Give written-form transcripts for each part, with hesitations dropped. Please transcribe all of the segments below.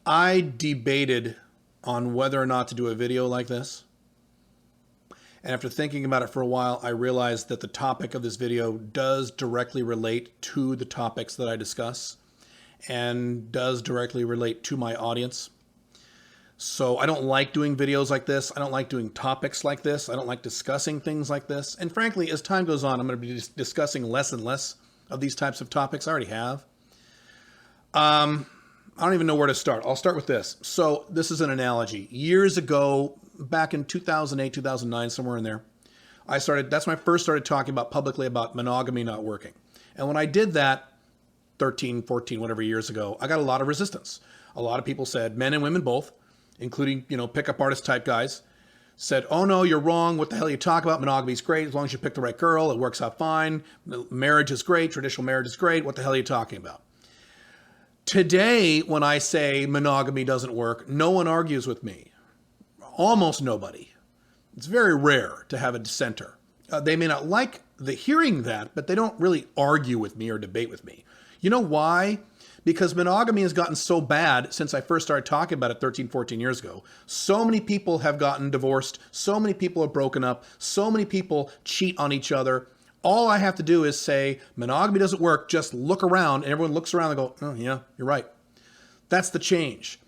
I debated on whether or not to do a video like this. And after thinking about it for a while, I realized that the topic of this video does directly relate to the topics that I discuss and does directly relate to my audience. So I don't like doing videos like this. I don't like doing topics like this. I don't like discussing things like this. And frankly, as time goes on, I'm going to be discussing less and less of these types of topics. I already have. I don't even know where to start. I'll start with this. So this is an analogy. Years ago, back in 2008, 2009, somewhere in there, that's when I first started talking about publicly about monogamy not working. And when I did that 13, 14, whatever years ago, I got a lot of resistance. A lot of people said, men and women both, including, pickup artist type guys, said, oh no, you're wrong. What the hell are you talking about? Monogamy's great. As long as you pick the right girl, it works out fine. Marriage is great. Traditional marriage is great. What the hell are you talking about? Today, when I say monogamy doesn't work, no one argues with me. Almost nobody. It's very rare to have a dissenter. They may not like hearing that, but they don't really argue with me or debate with me. You know why? Because monogamy has gotten so bad since I first started talking about it 13, 14 years ago. So many people have gotten divorced. So many people have broken up. So many people cheat on each other. All I have to do is say, monogamy doesn't work. Just look around, and everyone looks around and go, oh yeah, you're right. That's the change.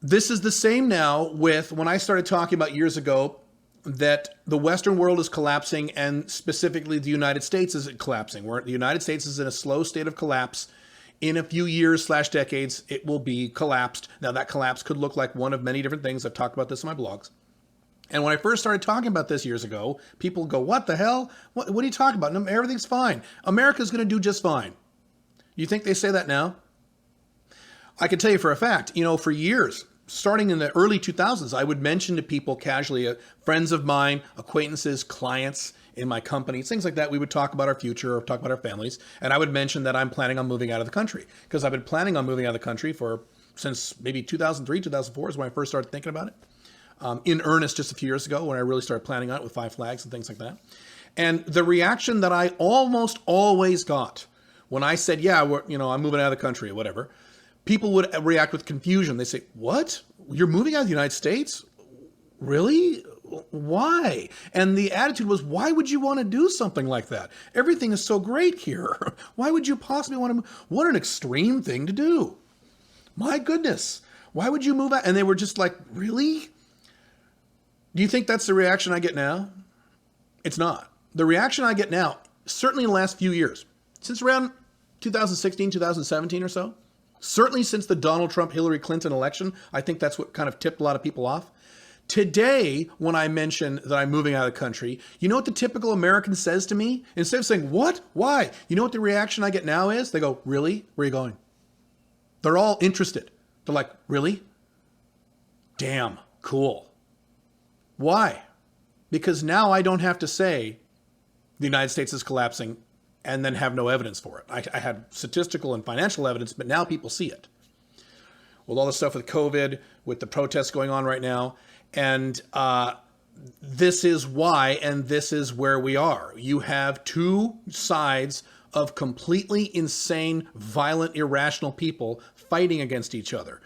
This is the same now with when I started talking about years ago that the Western world is collapsing, and specifically the United States is collapsing. The United States is in a slow state of collapse. In a few years / decades, it will be collapsed. Now that collapse could look like one of many different things. I've talked about this in my blogs. And when I first started talking about this years ago, people go, what the hell? What are you talking about? No, everything's fine. America's going to do just fine. You think they say that now? I can tell you for a fact, for years, starting in the early 2000s, I would mention to people casually, friends of mine, acquaintances, clients in my company, things like that. We would talk about our future or talk about our families. And I would mention that I'm planning on moving out of the country, because I've been planning on moving out of the country since maybe 2003, 2004 is when I first started thinking about it. In earnest just a few years ago when I really started planning on it with 5 flags and things like that. And the reaction that I almost always got when I said, yeah, I'm moving out of the country or whatever, people would react with confusion. They say, what? You're moving out of the United States? Really? Why? And the attitude was, why would you want to do something like that? Everything is so great here. Why would you possibly want to move? What an extreme thing to do. My goodness. Why would you move out? And they were just like, really? Do you think that's the reaction I get now? It's not. The reaction I get now, certainly in the last few years, since around 2016, 2017 or so, certainly since the Donald Trump-Hillary Clinton election, I think that's what kind of tipped a lot of people off. Today, when I mention that I'm moving out of the country, you know what the typical American says to me? Instead of saying, what? Why? You know what the reaction I get now is? They go, really? Where are you going? They're all interested. They're like, really? Damn, cool. Why? Because now I don't have to say the United States is collapsing and then have no evidence for it. I had statistical and financial evidence, but now people see it. With all the stuff with COVID, with the protests going on right now, and this is why, and this is where we are. You have two sides of completely insane, violent, irrational people fighting against each other.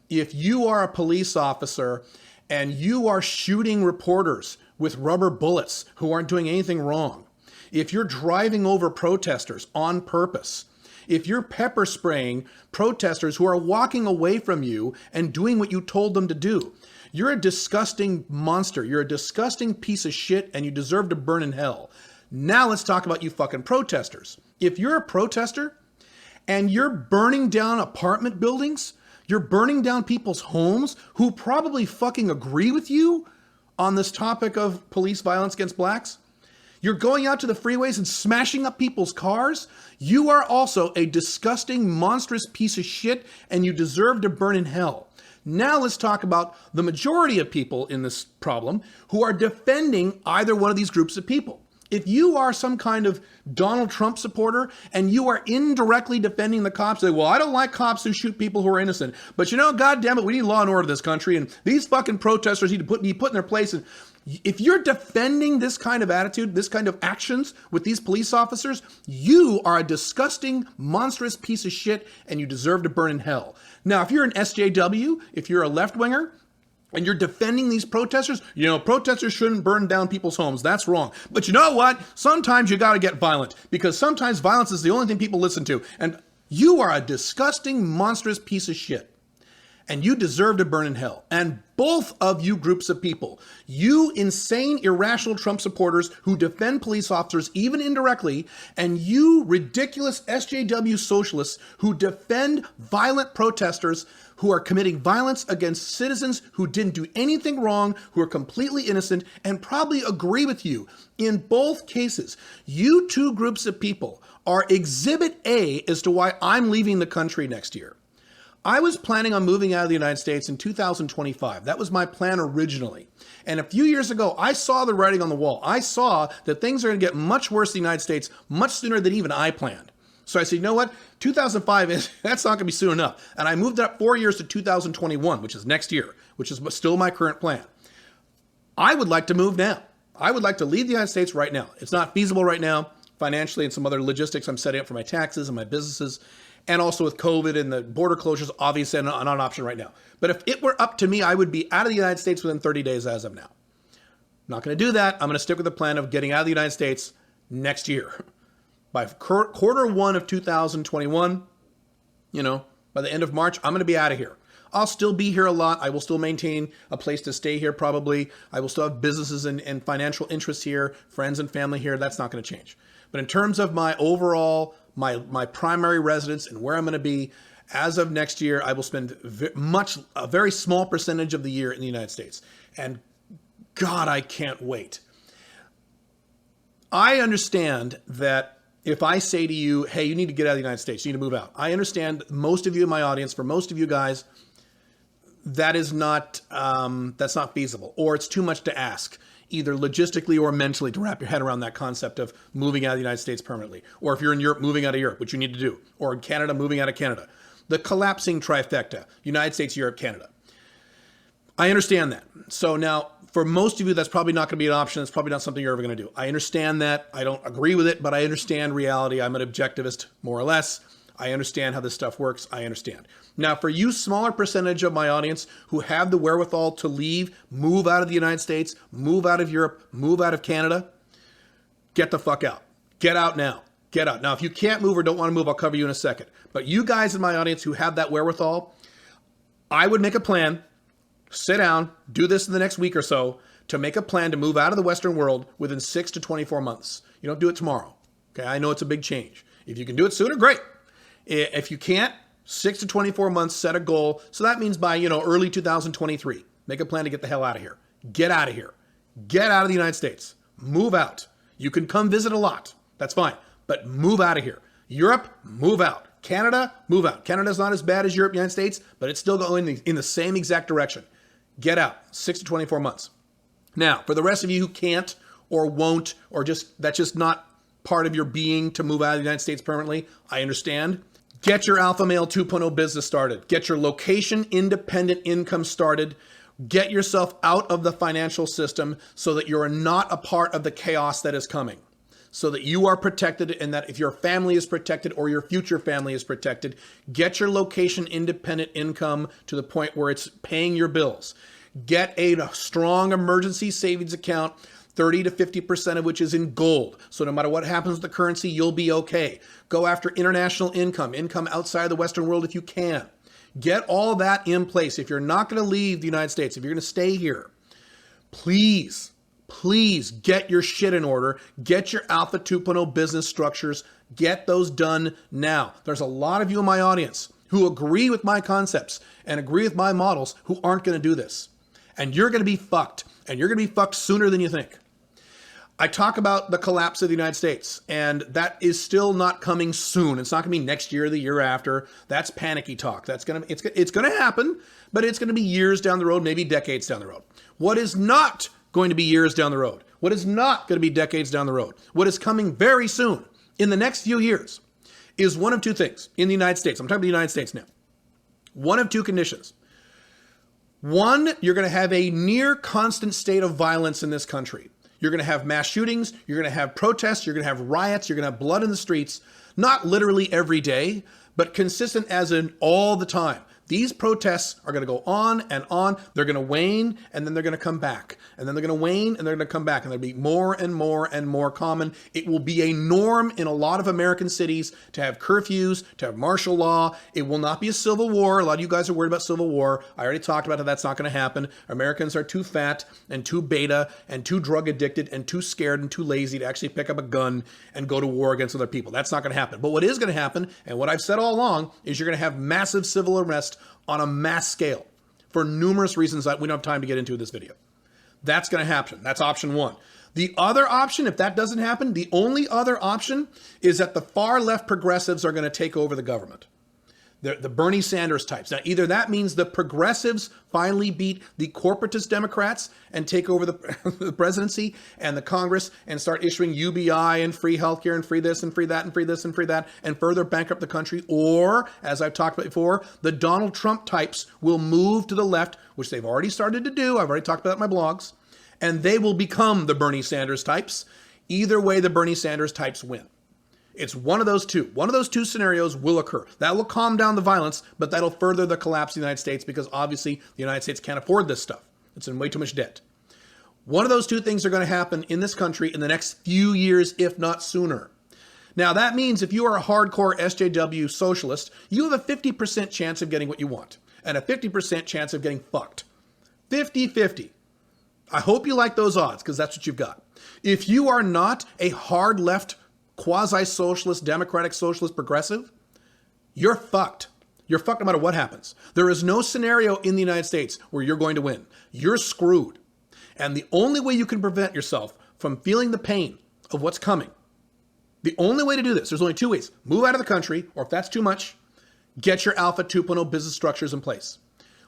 If you are a police officer and you are shooting reporters with rubber bullets who aren't doing anything wrong, if you're driving over protesters on purpose, if you're pepper spraying protesters who are walking away from you and doing what you told them to do, you're a disgusting monster. You're a disgusting piece of shit, and you deserve to burn in hell. Now let's talk about you fucking protesters. If you're a protester and you're burning down apartment buildings, you're burning down people's homes who probably fucking agree with you on this topic of police violence against blacks. You're going out to the freeways and smashing up people's cars. You are also a disgusting, monstrous piece of shit, and you deserve to burn in hell. Now let's talk about the majority of people in this problem who are defending either one of these groups of people. If you are some kind of Donald Trump supporter and you are indirectly defending the cops, say, well, I don't like cops who shoot people who are innocent, but God damn it, we need law and order in this country, and these fucking protesters need to be put in their place. And If you're defending this kind of attitude, this kind of actions with these police officers, you are a disgusting, monstrous piece of shit, and you deserve to burn in hell. Now, if you're an SJW, if you're a left-winger, and you're defending these protesters, protesters shouldn't burn down people's homes. That's wrong. But you know what? Sometimes you got to get violent, because sometimes violence is the only thing people listen to. And you are a disgusting, monstrous piece of shit. And you deserve to burn in hell. And both of you groups of people, you insane, irrational Trump supporters who defend police officers even indirectly, and you ridiculous SJW socialists who defend violent protesters who are committing violence against citizens who didn't do anything wrong, who are completely innocent, and probably agree with you. In both cases, you two groups of people are exhibit A as to why I'm leaving the country next year. I was planning on moving out of the United States in 2025. That was my plan originally. And a few years ago, I saw the writing on the wall. I saw that things are going to get much worse in the United States much sooner than even I planned. So I said, you know what? 2005, that's not going to be soon enough. And I moved it up 4 years to 2021, which is next year, which is still my current plan. I would like to move now. I would like to leave the United States right now. It's not feasible right now, financially, and some other logistics I'm setting up for my taxes and my businesses. And also with COVID and the border closures, obviously not an option right now. But if it were up to me, I would be out of the United States within 30 days as of now. I'm not going to do that. I'm going to stick with the plan of getting out of the United States next year. By quarter one of 2021, by the end of March, I'm going to be out of here. I'll still be here a lot. I will still maintain a place to stay here probably. I will still have businesses and financial interests here, friends and family here. That's not going to change. But in terms of my overall, my primary residence and where I'm going to be, as of next year, I will spend a very small percentage of the year in the United States. And God, I can't wait. I understand that if I say to you, hey, you need to get out of the United States, you need to move out. I understand most of you in my audience, for most of you guys, that's not feasible, or it's too much to ask, either logistically or mentally, to wrap your head around that concept of moving out of the United States permanently. Or if you're in Europe, moving out of Europe, which you need to do. Or in Canada, moving out of Canada. The collapsing trifecta, United States, Europe, Canada. I understand that. So now, for most of you, that's probably not going to be an option. It's probably not something you're ever going to do. I understand that. I don't agree with it, but I understand reality. I'm an objectivist, more or less. I understand how this stuff works. I understand. Now, for you smaller percentage of my audience who have the wherewithal to leave, move out of the United States, move out of Europe, move out of Canada, get the fuck out. Get out now. Get out. Now, if you can't move or don't want to move, I'll cover you in a second. But you guys in my audience who have that wherewithal, I would make a plan, sit down, do this in the next week or so, to make a plan to move out of the Western world within 6 to 24 months. You don't do it tomorrow. Okay, I know it's a big change. If you can do it sooner, great. If you can't, 6 to 24 months, set a goal. So that means by, early 2023, make a plan to get the hell out of here. Get out of here. Get out of the United States. Move out. You can come visit a lot. That's fine. But move out of here. Europe, move out. Canada, move out. Canada's not as bad as Europe, United States, but it's still going in the same exact direction. Get out. 6 to 24 months. Now, for the rest of you who can't or won't, or that's just not part of your being to move out of the United States permanently, I understand. Get your Alpha Male 2.0 business started. Get your location independent income started. Get yourself out of the financial system so that you're not a part of the chaos that is coming. So that you are protected, and that if your family is protected or your future family is protected, get your location independent income to the point where it's paying your bills. Get a strong emergency savings account, 30 to 50% of which is in gold. So no matter what happens with the currency, you'll be okay. Go after international income outside the Western world if you can. Get all that in place. If you're not going to leave the United States, if you're going to stay here, please get your shit in order. Get your Alpha 2.0 business structures. Get those done now. There's a lot of you in my audience who agree with my concepts and agree with my models who aren't going to do this. And you're going to be fucked. And you're going to be fucked sooner than you think. I talk about the collapse of the United States, and that is still not coming soon. It's not going to be next year or the year after. That's panicky talk. It's going to happen, but it's going to be years down the road, maybe decades down the road. What is not going to be years down the road? What is not going to be decades down the road? What is coming very soon, in the next few years, is one of two things in the United States. I'm talking about the United States now. One of two conditions. One, you're going to have a near constant state of violence in this country. You're going to have mass shootings. You're going to have protests. You're going to have riots. You're going to have blood in the streets, not literally every day, but consistent as in all the time. These protests are going to go on and on. They're going to wane, and then they're going to come back. And then they're going to wane, and they're going to come back. And they'll be more and more and more common. It will be a norm in a lot of American cities to have curfews, to have martial law. It will not be a civil war. A lot of you guys are worried about civil war. I already talked about how that's not going to happen. Americans are too fat and too beta and too drug addicted and too scared and too lazy to actually pick up a gun and go to war against other people. That's not going to happen. But what is going to happen, and what I've said all along, is you're going to have massive civil unrest on a mass scale for numerous reasons that we don't have time to get into in this video. That's going to happen. That's option one. The other option, if that doesn't happen, the only other option is that the far left progressives are going to take over the government. The Bernie Sanders types. Now, either that means the progressives finally beat the corporatist Democrats and take over the presidency and the Congress and start issuing UBI and free healthcare and free this and free that and free this and free that and further bankrupt the country. Or, as I've talked about before, the Donald Trump types will move to the left, which they've already started to do. I've already talked about that in my blogs. And they will become the Bernie Sanders types. Either way, the Bernie Sanders types win. It's one of those two. One of those two scenarios will occur. That will calm down the violence, but that'll further the collapse of the United States because obviously the United States can't afford this stuff. It's in way too much debt. One of those two things are going to happen in this country in the next few years, if not sooner. Now, that means if you are a hardcore SJW socialist, you have a 50% chance of getting what you want and a 50% chance of getting fucked. 50-50. I hope you like those odds because that's what you've got. If you are not a hard left quasi-socialist, democratic, socialist, progressive, you're fucked. You're fucked no matter what happens. There is no scenario in the United States where you're going to win. You're screwed. And the only way you can prevent yourself from feeling the pain of what's coming, the only way to do this, there's only two ways. Move out of the country, or if that's too much, get your Alpha 2.0 business structures in place.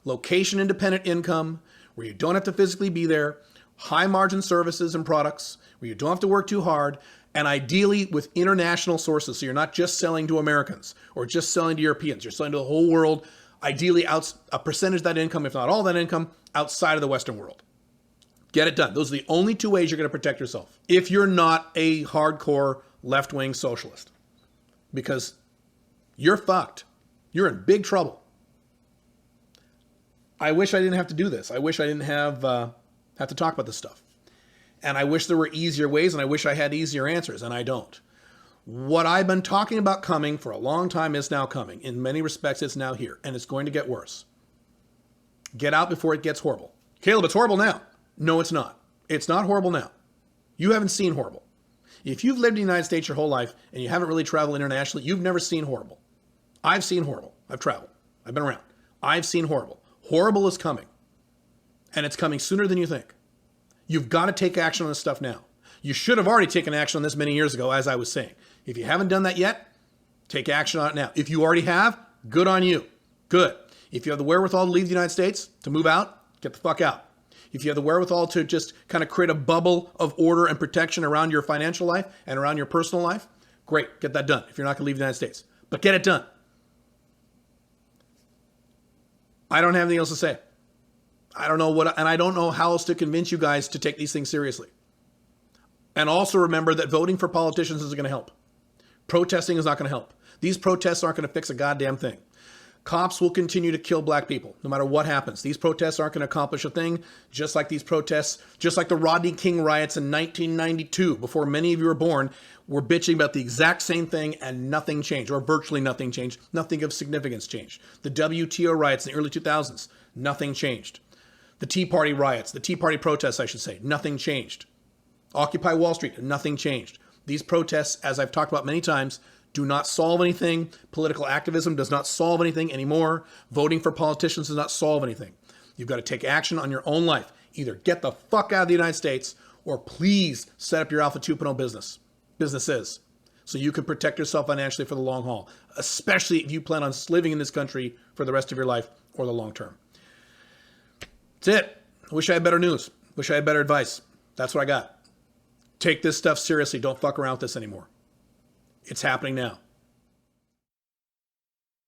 Location-independent income, where you don't have to physically be there, high-margin services and products, where you don't have to work too hard, and ideally with international sources. So you're not just selling to Americans or just selling to Europeans. You're selling to the whole world, ideally a percentage of that income, if not all that income, outside of the Western world. Get it done. Those are the only two ways you're going to protect yourself if you're not a hardcore left-wing socialist. Because you're fucked. You're in big trouble. I wish I didn't have to do this. I wish I didn't have to talk about this stuff. And I wish there were easier ways, and I wish I had easier answers, and I don't. What I've been talking about coming for a long time is now coming. In many respects, it's now here, and it's going to get worse. Get out before it gets horrible. Caleb, it's horrible now. No, it's not. It's not horrible now. You haven't seen horrible. If you've lived in the United States your whole life, and you haven't really traveled internationally, you've never seen horrible. I've seen horrible. I've traveled. I've been around. I've seen horrible. Horrible is coming. And it's coming sooner than you think. You've got to take action on this stuff now. You should have already taken action on this many years ago, as I was saying. If you haven't done that yet, take action on it now. If you already have, good on you. Good. If you have the wherewithal to leave the United States, to move out, get the fuck out. If you have the wherewithal to just kind of create a bubble of order and protection around your financial life and around your personal life, great, get that done if you're not going to leave the United States. But get it done. I don't have anything else to say. I don't know and I don't know how else to convince you guys to take these things seriously. And also remember that voting for politicians isn't going to help. Protesting is not going to help. These protests aren't going to fix a goddamn thing. Cops will continue to kill black people no matter what happens. These protests aren't going to accomplish a thing, just like the Rodney King riots in 1992, before many of you were born, were bitching about the exact same thing and nothing changed, or virtually nothing changed. Nothing of significance changed. The WTO riots in the early 2000s, nothing changed. The Tea Party riots, the Tea Party protests, I should say, nothing changed. Occupy Wall Street, nothing changed. These protests, as I've talked about many times, do not solve anything. Political activism does not solve anything anymore. Voting for politicians does not solve anything. You've got to take action on your own life. Either get the fuck out of the United States or please set up your Alpha 2.0 businesses so you can protect yourself financially for the long haul, especially if you plan on living in this country for the rest of your life or the long term. That's it. I wish I had better news. Wish I had better advice. That's what I got. Take this stuff seriously. Don't fuck around with this anymore. It's happening now.